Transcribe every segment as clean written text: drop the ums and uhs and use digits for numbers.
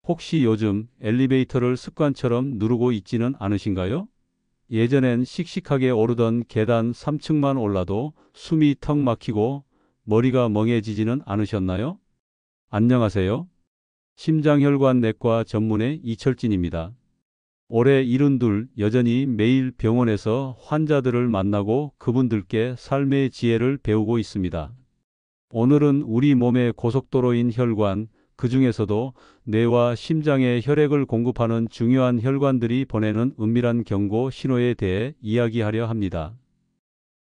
혹시 요즘 엘리베이터를 습관처럼 누르고 있지는 않으신가요? 예전엔 씩씩하게 오르던 계단 3층만 올라도 숨이 턱 막히고 머리가 멍해지지는 않으셨나요? 안녕하세요. 심장혈관 내과 전문의 이철진입니다. 올해 72 여전히 매일 병원에서 환자들을 만나고 그분들께 삶의 지혜를 배우고 있습니다. 오늘은 우리 몸의 고속도로인 혈관, 그 중에서도 뇌와 심장에 혈액을 공급하는 중요한 혈관들이 보내는 은밀한 경고 신호에 대해 이야기하려 합니다.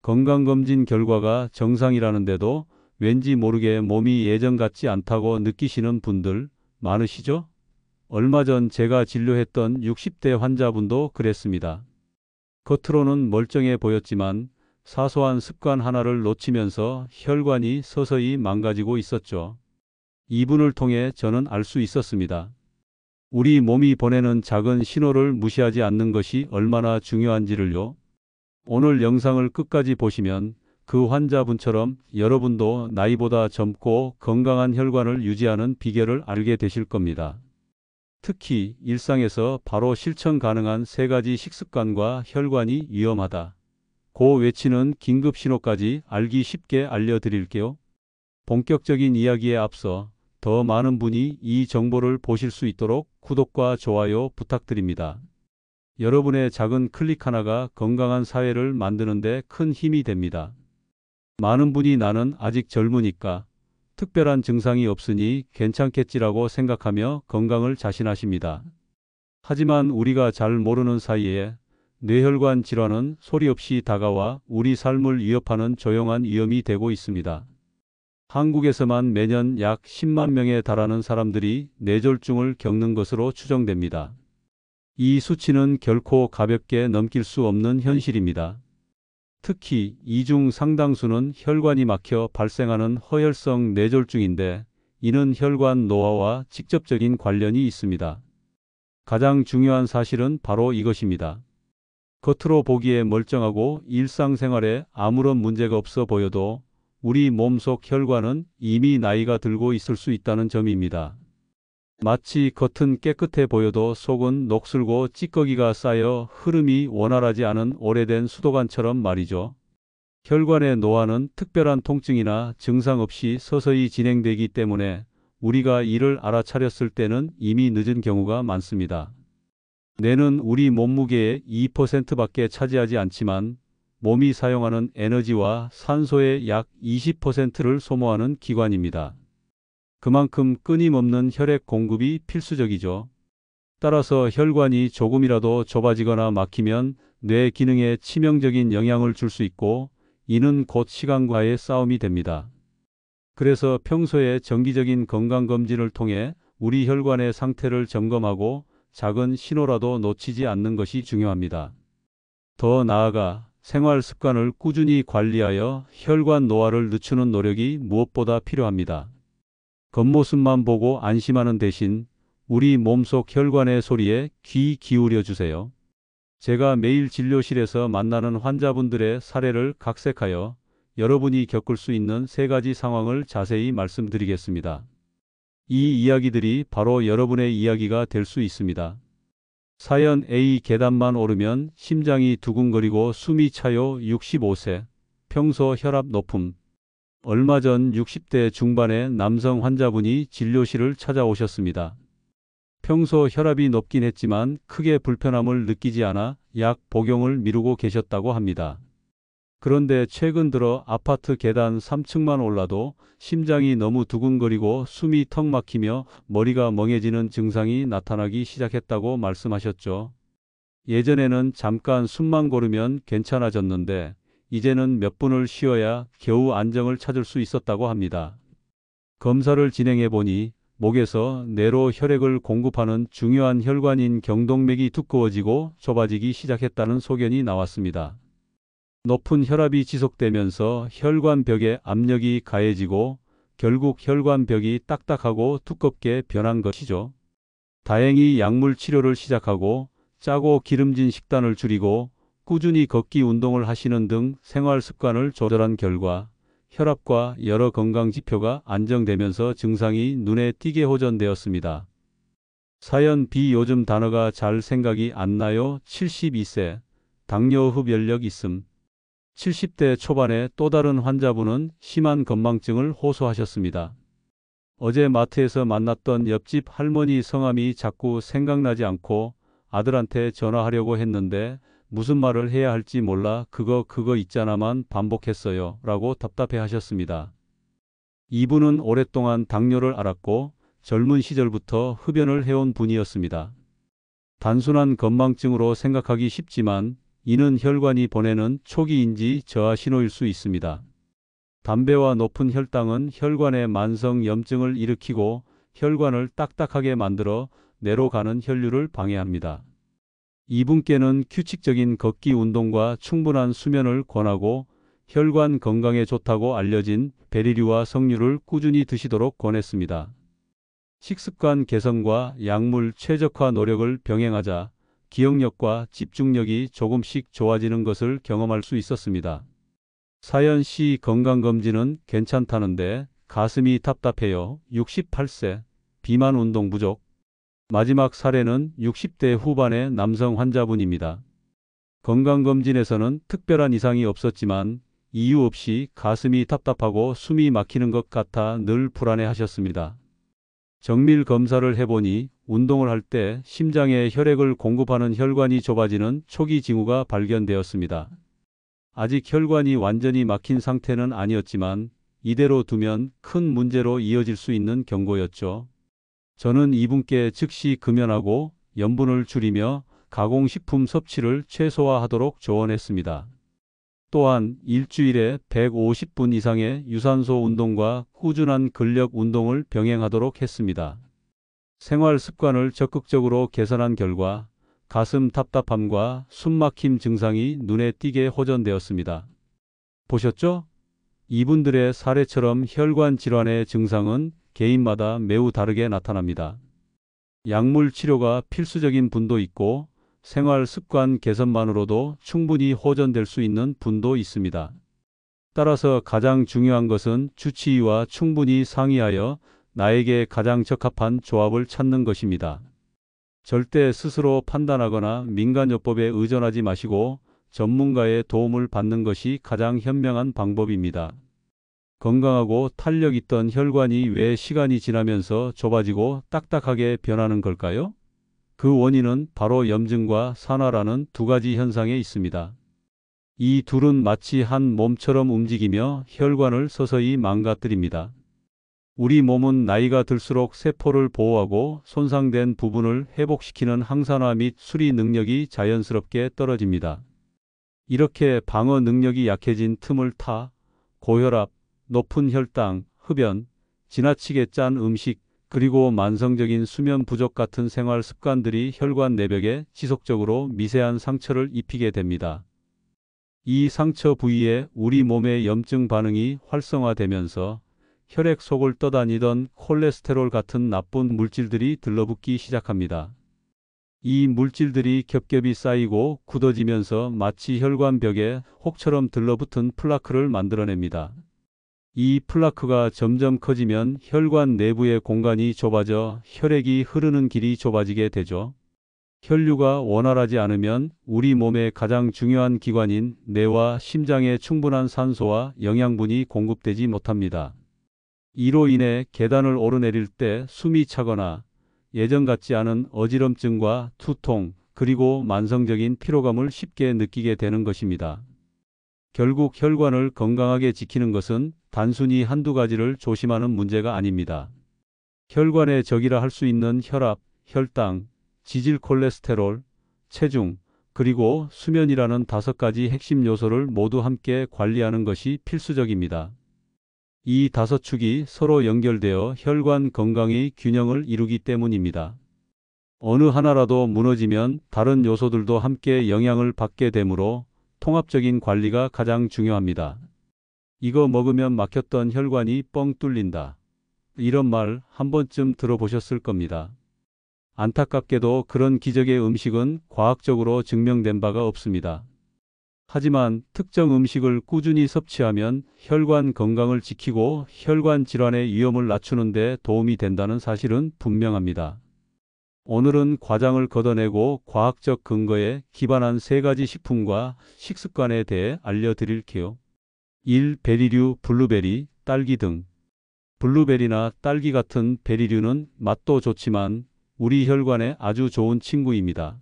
건강검진 결과가 정상이라는데도 왠지 모르게 몸이 예전 같지 않다고 느끼시는 분들 많으시죠? 얼마 전 제가 진료했던 60대 환자분도 그랬습니다. 겉으로는 멀쩡해 보였지만 사소한 습관 하나를 놓치면서 혈관이 서서히 망가지고 있었죠. 이분을 통해 저는 알 수 있었습니다. 우리 몸이 보내는 작은 신호를 무시하지 않는 것이 얼마나 중요한지를요. 오늘 영상을 끝까지 보시면 그 환자분처럼 여러분도 나이보다 젊고 건강한 혈관을 유지하는 비결을 알게 되실 겁니다. 특히 일상에서 바로 실천 가능한 3가지 식습관과 혈관이 위험하다 고 외치는 긴급 신호까지 알기 쉽게 알려드릴게요. 본격적인 이야기에 앞서 더 많은 분이 이 정보를 보실 수 있도록 구독과 좋아요 부탁드립니다. 여러분의 작은 클릭 하나가 건강한 사회를 만드는 데 큰 힘이 됩니다. 많은 분이 나는 아직 젊으니까 특별한 증상이 없으니 괜찮겠지라고 생각하며 건강을 자신하십니다. 하지만 우리가 잘 모르는 사이에 뇌혈관 질환은 소리 없이 다가와 우리 삶을 위협하는 조용한 위험이 되고 있습니다. 한국에서만 매년 약 10만 명에 달하는 사람들이 뇌졸중을 겪는 것으로 추정됩니다. 이 수치는 결코 가볍게 넘길 수 없는 현실입니다. 특히 이 중 상당수는 혈관이 막혀 발생하는 허혈성 뇌졸중인데 이는 혈관 노화와 직접적인 관련이 있습니다. 가장 중요한 사실은 바로 이것입니다. 겉으로 보기에 멀쩡하고 일상생활에 아무런 문제가 없어 보여도 우리 몸속 혈관은 이미 나이가 들고 있을 수 있다는 점입니다. 마치 겉은 깨끗해 보여도 속은 녹슬고 찌꺼기가 쌓여 흐름이 원활하지 않은 오래된 수도관처럼 말이죠. 혈관의 노화는 특별한 통증이나 증상 없이 서서히 진행되기 때문에 우리가 이를 알아차렸을 때는 이미 늦은 경우가 많습니다. 뇌는 우리 몸무게의 2%밖에 차지하지 않지만 몸이 사용하는 에너지와 산소의 약 20%를 소모하는 기관입니다. 그만큼 끊임없는 혈액 공급이 필수적이죠. 따라서 혈관이 조금이라도 좁아지거나 막히면 뇌 기능에 치명적인 영향을 줄 수 있고 이는 곧 시간과의 싸움이 됩니다. 그래서 평소에 정기적인 건강검진을 통해 우리 혈관의 상태를 점검하고 작은 신호라도 놓치지 않는 것이 중요합니다. 더 나아가 생활 습관을 꾸준히 관리하여 혈관 노화를 늦추는 노력이 무엇보다 필요합니다. 겉모습만 보고 안심하는 대신 우리 몸속 혈관의 소리에 귀 기울여 주세요. 제가 매일 진료실에서 만나는 환자분들의 사례를 각색하여 여러분이 겪을 수 있는 3가지 상황을 자세히 말씀드리겠습니다. 이 이야기들이 바로 여러분의 이야기가 될 수 있습니다. 사연 A. 계단만 오르면 심장이 두근거리고 숨이 차요. 65세. 평소 혈압 높음. 얼마 전 60대 중반의 남성 환자분이 진료실을 찾아오셨습니다. 평소 혈압이 높긴 했지만 크게 불편함을 느끼지 않아 약 복용을 미루고 계셨다고 합니다. 그런데 최근 들어 아파트 계단 3층만 올라도 심장이 너무 두근거리고 숨이 턱 막히며 머리가 멍해지는 증상이 나타나기 시작했다고 말씀하셨죠. 예전에는 잠깐 숨만 고르면 괜찮아졌는데 이제는 몇 분을 쉬어야 겨우 안정을 찾을 수 있었다고 합니다. 검사를 진행해 보니 목에서 뇌로 혈액을 공급하는 중요한 혈관인 경동맥이 두꺼워지고 좁아지기 시작했다는 소견이 나왔습니다. 높은 혈압이 지속되면서 혈관벽에 압력이 가해지고 결국 혈관벽이 딱딱하고 두껍게 변한 것이죠. 다행히 약물 치료를 시작하고 짜고 기름진 식단을 줄이고 꾸준히 걷기 운동을 하시는 등 생활 습관을 조절한 결과 혈압과 여러 건강 지표가 안정되면서 증상이 눈에 띄게 호전되었습니다. 사연 B. 요즘 단어가 잘 생각이 안 나요. 72세. 당뇨 흡연력 있음. 70대 초반에 또 다른 환자분은 심한 건망증을 호소하셨습니다. 어제 마트에서 만났던 옆집 할머니 성함이 자꾸 생각나지 않고 아들한테 전화하려고 했는데 무슨 말을 해야 할지 몰라 그거 있잖아만 반복했어요. 라고 답답해 하셨습니다. 이분은 오랫동안 당뇨를 앓았고 젊은 시절부터 흡연을 해온 분이었습니다. 단순한 건망증으로 생각하기 쉽지만 이는 혈관이 보내는 초기인지 저하 신호일 수 있습니다. 담배와 높은 혈당은 혈관의 만성 염증을 일으키고 혈관을 딱딱하게 만들어 뇌로 가는 혈류를 방해합니다. 이분께는 규칙적인 걷기 운동과 충분한 수면을 권하고 혈관 건강에 좋다고 알려진 베리류와 석류를 꾸준히 드시도록 권했습니다. 식습관 개선과 약물 최적화 노력을 병행하자 기억력과 집중력이 조금씩 좋아지는 것을 경험할 수 있었습니다. 사연 C. 건강검진은 괜찮다는데 가슴이 답답해요. 68세. 비만 운동 부족. 마지막 사례는 60대 후반의 남성 환자분입니다. 건강검진에서는 특별한 이상이 없었지만 이유 없이 가슴이 답답하고 숨이 막히는 것 같아 늘 불안해하셨습니다. 정밀 검사를 해보니 운동을 할 때 심장에 혈액을 공급하는 혈관이 좁아지는 초기 징후가 발견되었습니다. 아직 혈관이 완전히 막힌 상태는 아니었지만 이대로 두면 큰 문제로 이어질 수 있는 경고였죠. 저는 이분께 즉시 금연하고 염분을 줄이며 가공식품 섭취를 최소화하도록 조언했습니다. 또한 일주일에 150분 이상의 유산소 운동과 꾸준한 근력 운동을 병행하도록 했습니다. 생활 습관을 적극적으로 개선한 결과 가슴 답답함과 숨막힘 증상이 눈에 띄게 호전되었습니다. 보셨죠? 이분들의 사례처럼 혈관 질환의 증상은 개인마다 매우 다르게 나타납니다. 약물 치료가 필수적인 분도 있고 생활 습관 개선만으로도 충분히 호전될 수 있는 분도 있습니다. 따라서 가장 중요한 것은 주치의와 충분히 상의하여 나에게 가장 적합한 조합을 찾는 것입니다. 절대 스스로 판단하거나 민간요법에 의존하지 마시고 전문가의 도움을 받는 것이 가장 현명한 방법입니다. 건강하고 탄력 있던 혈관이 왜 시간이 지나면서 좁아지고 딱딱하게 변하는 걸까요? 그 원인은 바로 염증과 산화라는 두 가지 현상에 있습니다. 이 둘은 마치 한 몸처럼 움직이며 혈관을 서서히 망가뜨립니다. 우리 몸은 나이가 들수록 세포를 보호하고 손상된 부분을 회복시키는 항산화 및 수리 능력이 자연스럽게 떨어집니다. 이렇게 방어 능력이 약해진 틈을 타 고혈압, 높은 혈당, 흡연, 지나치게 짠 음식, 그리고 만성적인 수면 부족 같은 생활 습관들이 혈관 내벽에 지속적으로 미세한 상처를 입히게 됩니다. 이 상처 부위에 우리 몸의 염증 반응이 활성화되면서 혈액 속을 떠다니던 콜레스테롤 같은 나쁜 물질들이 들러붙기 시작합니다. 이 물질들이 겹겹이 쌓이고 굳어지면서 마치 혈관 벽에 혹처럼 들러붙은 플라크를 만들어냅니다. 이 플라크가 점점 커지면 혈관 내부의 공간이 좁아져 혈액이 흐르는 길이 좁아지게 되죠. 혈류가 원활하지 않으면 우리 몸의 가장 중요한 기관인 뇌와 심장에 충분한 산소와 영양분이 공급되지 못합니다. 이로 인해 계단을 오르내릴 때 숨이 차거나 예전 같지 않은 어지럼증과 두통, 그리고 만성적인 피로감을 쉽게 느끼게 되는 것입니다. 결국 혈관을 건강하게 지키는 것은 단순히 한두 가지를 조심하는 문제가 아닙니다. 혈관의 적이라 할 수 있는 혈압, 혈당, 지질 콜레스테롤, 체중, 그리고 수면이라는 5가지 핵심 요소를 모두 함께 관리하는 것이 필수적입니다. 이 5축이 서로 연결되어 혈관 건강의 균형을 이루기 때문입니다. 어느 하나라도 무너지면 다른 요소들도 함께 영향을 받게 되므로 통합적인 관리가 가장 중요합니다. 이거 먹으면 막혔던 혈관이 뻥 뚫린다. 이런 말 한 번쯤 들어보셨을 겁니다. 안타깝게도 그런 기적의 음식은 과학적으로 증명된 바가 없습니다. 하지만 특정 음식을 꾸준히 섭취하면 혈관 건강을 지키고 혈관 질환의 위험을 낮추는 데 도움이 된다는 사실은 분명합니다. 오늘은 과장을 걷어내고 과학적 근거에 기반한 세 가지 식품과 식습관에 대해 알려드릴게요. 1. 베리류, 블루베리, 딸기 등. 블루베리나 딸기 같은 베리류는 맛도 좋지만 우리 혈관에 아주 좋은 친구입니다.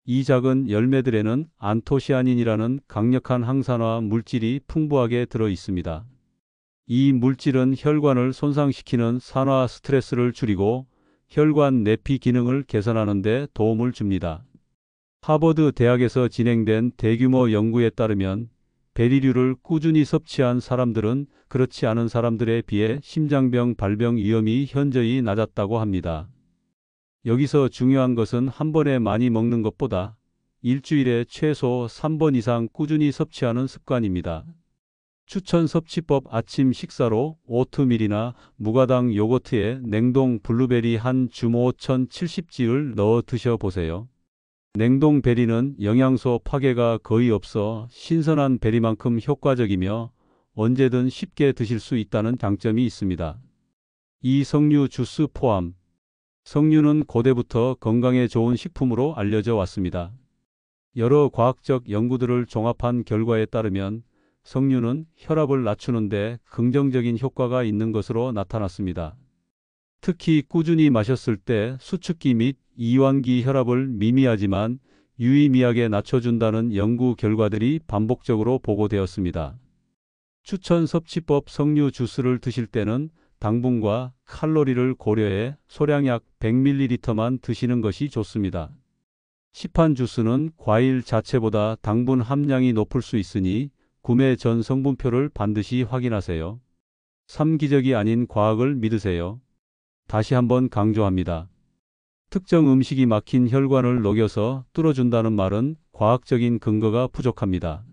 이 작은 열매들에는 안토시아닌이라는 강력한 항산화 물질이 풍부하게 들어 있습니다. 이 물질은 혈관을 손상시키는 산화 스트레스를 줄이고 혈관 내피 기능을 개선하는 데 도움을 줍니다. 하버드 대학에서 진행된 대규모 연구에 따르면 베리류를 꾸준히 섭취한 사람들은 그렇지 않은 사람들에 비해 심장병 발병 위험이 현저히 낮았다고 합니다. 여기서 중요한 것은 한 번에 많이 먹는 것보다 일주일에 최소 3번 이상 꾸준히 섭취하는 습관입니다. 추천 섭취법: 아침 식사로 오트밀이나 무가당 요거트에 냉동 블루베리 한 주모 1070g을 넣어 드셔보세요. 냉동 베리는 영양소 파괴가 거의 없어 신선한 베리만큼 효과적이며 언제든 쉽게 드실 수 있다는 장점이 있습니다. 이 석류 주스 포함. 석류는 고대부터 건강에 좋은 식품으로 알려져 왔습니다. 여러 과학적 연구들을 종합한 결과에 따르면 석류는 혈압을 낮추는 데 긍정적인 효과가 있는 것으로 나타났습니다. 특히 꾸준히 마셨을 때 수축기 및 이완기 혈압을 미미하지만 유의미하게 낮춰준다는 연구 결과들이 반복적으로 보고되었습니다. 추천 섭취법: 석류 주스를 드실 때는 당분과 칼로리를 고려해 소량 약 100ml만 드시는 것이 좋습니다. 시판 주스는 과일 자체보다 당분 함량이 높을 수 있으니 구매 전 성분표를 반드시 확인하세요. 3. 기적이 아닌 과학을 믿으세요. 다시 한번 강조합니다. 특정 음식이 막힌 혈관을 녹여서 뚫어준다는 말은 과학적인 근거가 부족합니다.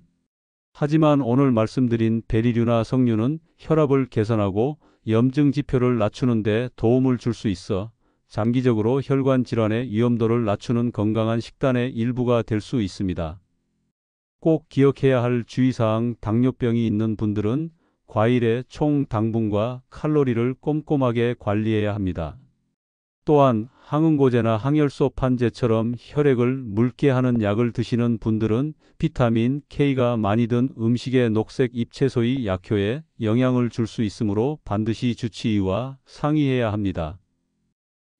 하지만 오늘 말씀드린 베리류나 석류는 혈압을 개선하고 염증 지표를 낮추는 데 도움을 줄 수 있어 장기적으로 혈관 질환의 위험도를 낮추는 건강한 식단의 일부가 될 수 있습니다. 꼭 기억해야 할 주의사항: 당뇨병이 있는 분들은 과일의 총 당분과 칼로리를 꼼꼼하게 관리해야 합니다. 또한 항응고제나 항열소 판제처럼 혈액을 묽게 하는 약을 드시는 분들은 비타민 K가 많이 든 음식의 녹색 잎채소의 약효에 영향을 줄 수 있으므로 반드시 주치의와 상의해야 합니다.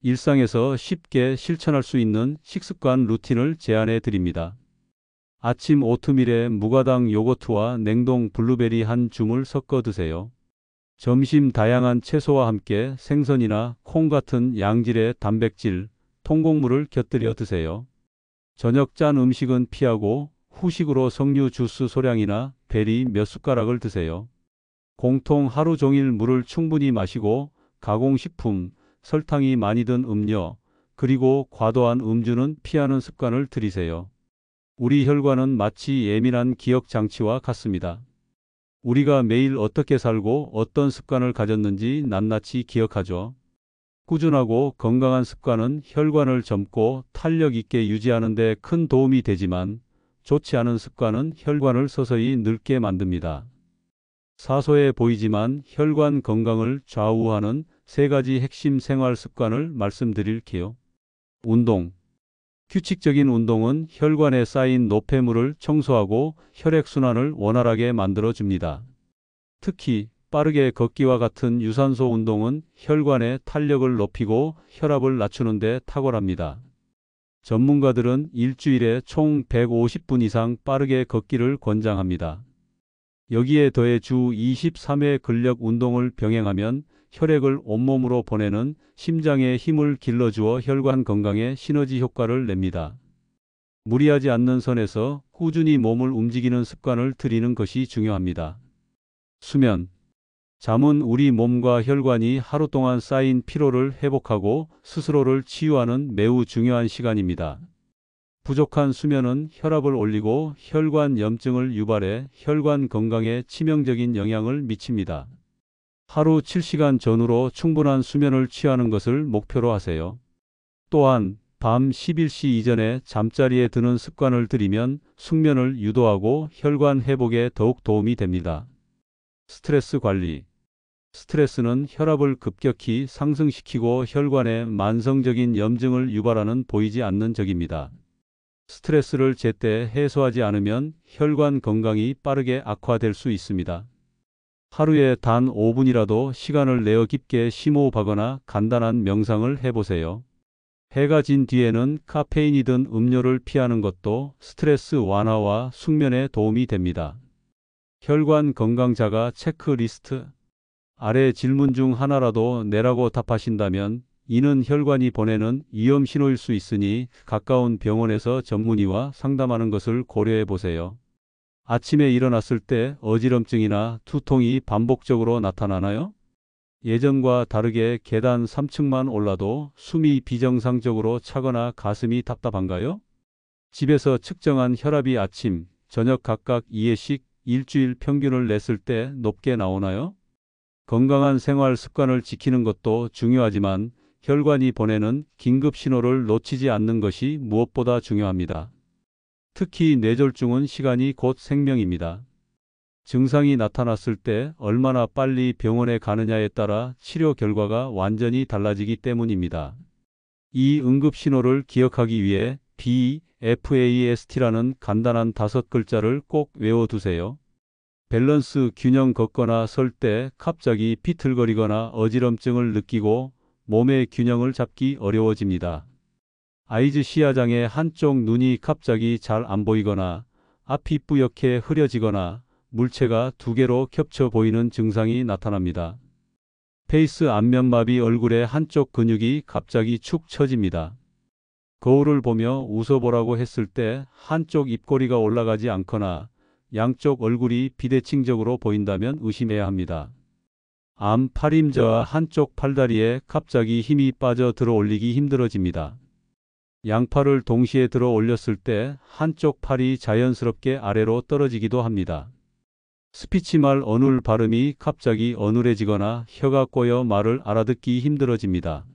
일상에서 쉽게 실천할 수 있는 식습관 루틴을 제안해 드립니다. 아침 오트밀에 무가당 요거트와 냉동 블루베리 한 줌을 섞어 드세요. 점심 다양한 채소와 함께 생선이나 콩 같은 양질의 단백질, 통곡물을 곁들여 드세요. 저녁 짠 음식은 피하고 후식으로 석류 주스 소량이나 베리 몇 숟가락을 드세요. 공통 하루 종일 물을 충분히 마시고 가공식품, 설탕이 많이 든 음료, 그리고 과도한 음주는 피하는 습관을 들이세요. 우리 혈관은 마치 예민한 기억 장치와 같습니다. 우리가 매일 어떻게 살고 어떤 습관을 가졌는지 낱낱이 기억하죠. 꾸준하고 건강한 습관은 혈관을 젊고 탄력 있게 유지하는 데 큰 도움이 되지만 좋지 않은 습관은 혈관을 서서히 늙게 만듭니다. 사소해 보이지만 혈관 건강을 좌우하는 세 가지 핵심 생활 습관을 말씀드릴게요. 운동. 규칙적인 운동은 혈관에 쌓인 노폐물을 청소하고 혈액순환을 원활하게 만들어줍니다. 특히 빠르게 걷기와 같은 유산소 운동은 혈관의 탄력을 높이고 혈압을 낮추는 데 탁월합니다. 전문가들은 일주일에 총 150분 이상 빠르게 걷기를 권장합니다. 여기에 더해 주 23회 근력 운동을 병행하면 혈액을 온몸으로 보내는 심장에 힘을 길러주어 혈관 건강에 시너지 효과를 냅니다. 무리하지 않는 선에서 꾸준히 몸을 움직이는 습관을 들이는 것이 중요합니다. 수면. 잠은 우리 몸과 혈관이 하루 동안 쌓인 피로를 회복하고 스스로를 치유하는 매우 중요한 시간입니다. 부족한 수면은 혈압을 올리고 혈관 염증을 유발해 혈관 건강에 치명적인 영향을 미칩니다. 하루 7시간 전후로 충분한 수면을 취하는 것을 목표로 하세요. 또한 밤 11시 이전에 잠자리에 드는 습관을 들이면 숙면을 유도하고 혈관 회복에 더욱 도움이 됩니다. 스트레스 관리. 스트레스는 혈압을 급격히 상승시키고 혈관에 만성적인 염증을 유발하는 보이지 않는 적입니다. 스트레스를 제때 해소하지 않으면 혈관 건강이 빠르게 악화될 수 있습니다. 하루에 단 5분이라도 시간을 내어 깊게 심호흡하거나 간단한 명상을 해보세요. 해가 진 뒤에는 카페인이 든 음료를 피하는 것도 스트레스 완화와 숙면에 도움이 됩니다. 혈관 건강 자가 체크리스트. 아래 질문 중 하나라도 네라고 답하신다면 이는 혈관이 보내는 위험 신호일 수 있으니 가까운 병원에서 전문의와 상담하는 것을 고려해 보세요. 아침에 일어났을 때 어지럼증이나 두통이 반복적으로 나타나나요? 예전과 다르게 계단 3층만 올라도 숨이 비정상적으로 차거나 가슴이 답답한가요? 집에서 측정한 혈압이 아침, 저녁 각각 2회씩 일주일 평균을 냈을 때 높게 나오나요? 건강한 생활 습관을 지키는 것도 중요하지만 혈관이 보내는 긴급 신호를 놓치지 않는 것이 무엇보다 중요합니다. 특히 뇌졸중은 시간이 곧 생명입니다. 증상이 나타났을 때 얼마나 빨리 병원에 가느냐에 따라 치료 결과가 완전히 달라지기 때문입니다. 이 응급 신호를 기억하기 위해 BFAST라는 간단한 5글자를 꼭 외워두세요. 밸런스 균형 걷거나 설 때 갑자기 비틀거리거나 어지럼증을 느끼고 몸의 균형을 잡기 어려워집니다. 아이즈 시야장애 한쪽 눈이 갑자기 잘 안 보이거나 앞이 뿌옇게 흐려지거나 물체가 두 개로 겹쳐 보이는 증상이 나타납니다. 페이스 안면마비 얼굴의 한쪽 근육이 갑자기 축 처집니다. 거울을 보며 웃어보라고 했을 때 한쪽 입꼬리가 올라가지 않거나 양쪽 얼굴이 비대칭적으로 보인다면 의심해야 합니다. 암 팔임저하 한쪽 팔다리에 갑자기 힘이 빠져 들어 올리기 힘들어집니다. 양팔을 동시에 들어 올렸을 때 한쪽 팔이 자연스럽게 아래로 떨어지기도 합니다. 스피치말 어눌 발음이 갑자기 어눌해지거나 혀가 꼬여 말을 알아듣기 힘들어집니다.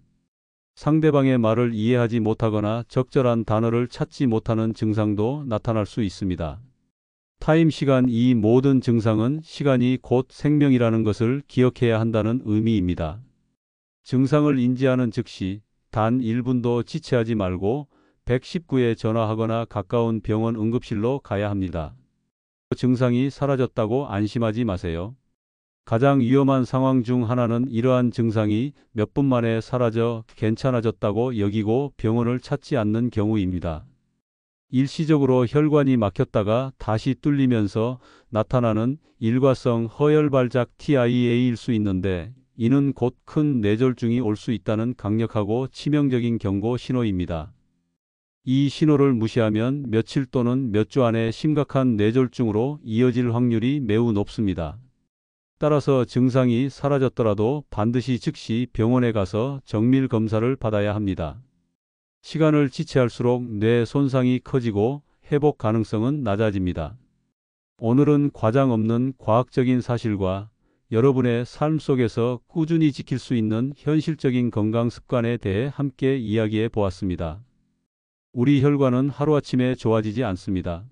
상대방의 말을 이해하지 못하거나 적절한 단어를 찾지 못하는 증상도 나타날 수 있습니다. 타임 시간 이 모든 증상은 시간이 곧 생명이라는 것을 기억해야 한다는 의미입니다. 증상을 인지하는 즉시 단 1분도 지체하지 말고 119에 전화하거나 가까운 병원 응급실로 가야 합니다. 증상이 사라졌다고 안심하지 마세요. 가장 위험한 상황 중 하나는 이러한 증상이 몇 분 만에 사라져 괜찮아졌다고 여기고 병원을 찾지 않는 경우입니다. 일시적으로 혈관이 막혔다가 다시 뚫리면서 나타나는 일과성 허혈발작 TIA일 수 있는데 이는 곧 큰 뇌졸중이 올 수 있다는 강력하고 치명적인 경고 신호입니다. 이 신호를 무시하면 며칠 또는 몇 주 안에 심각한 뇌졸중으로 이어질 확률이 매우 높습니다. 따라서 증상이 사라졌더라도 반드시 즉시 병원에 가서 정밀 검사를 받아야 합니다. 시간을 지체할수록 뇌 손상이 커지고 회복 가능성은 낮아집니다. 오늘은 과장 없는 과학적인 사실과 여러분의 삶 속에서 꾸준히 지킬 수 있는 현실적인 건강 습관에 대해 함께 이야기해 보았습니다. 우리 혈관은 하루아침에 좋아지지 않습니다.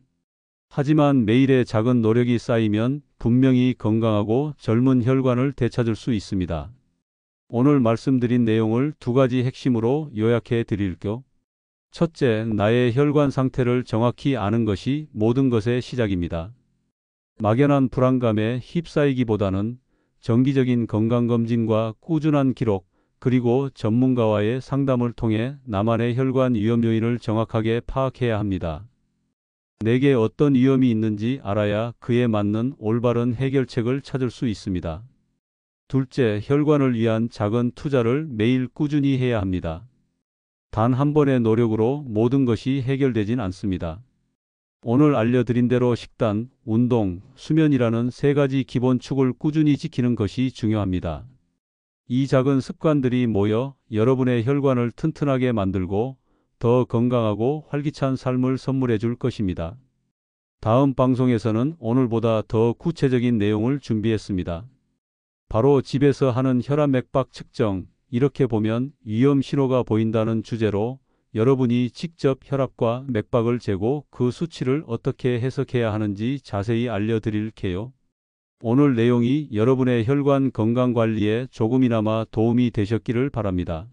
하지만 매일의 작은 노력이 쌓이면 분명히 건강하고 젊은 혈관을 되찾을 수 있습니다. 오늘 말씀드린 내용을 2가지 핵심으로 요약해 드릴게요. 첫째, 나의 혈관 상태를 정확히 아는 것이 모든 것의 시작입니다. 막연한 불안감에 휩싸이기보다는 정기적인 건강검진과 꾸준한 기록, 그리고 전문가와의 상담을 통해 나만의 혈관 위험 요인을 정확하게 파악해야 합니다. 내게 어떤 위험이 있는지 알아야 그에 맞는 올바른 해결책을 찾을 수 있습니다. 둘째, 혈관을 위한 작은 투자를 매일 꾸준히 해야 합니다. 단 한 번의 노력으로 모든 것이 해결되진 않습니다. 오늘 알려드린 대로 식단, 운동, 수면이라는 3가지 기본 축을 꾸준히 지키는 것이 중요합니다. 이 작은 습관들이 모여 여러분의 혈관을 튼튼하게 만들고 더 건강하고 활기찬 삶을 선물해 줄 것입니다. 다음 방송에서는 오늘보다 더 구체적인 내용을 준비했습니다. 바로 집에서 하는 혈압 맥박 측정, 이렇게 보면 위험 신호가 보인다는 주제로 여러분이 직접 혈압과 맥박을 재고 그 수치를 어떻게 해석해야 하는지 자세히 알려드릴게요. 오늘 내용이 여러분의 혈관 건강 관리에 조금이나마 도움이 되셨기를 바랍니다.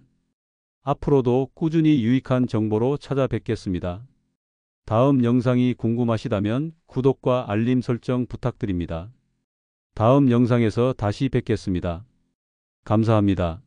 앞으로도 꾸준히 유익한 정보로 찾아뵙겠습니다. 다음 영상이 궁금하시다면 구독과 알림 설정 부탁드립니다. 다음 영상에서 다시 뵙겠습니다. 감사합니다.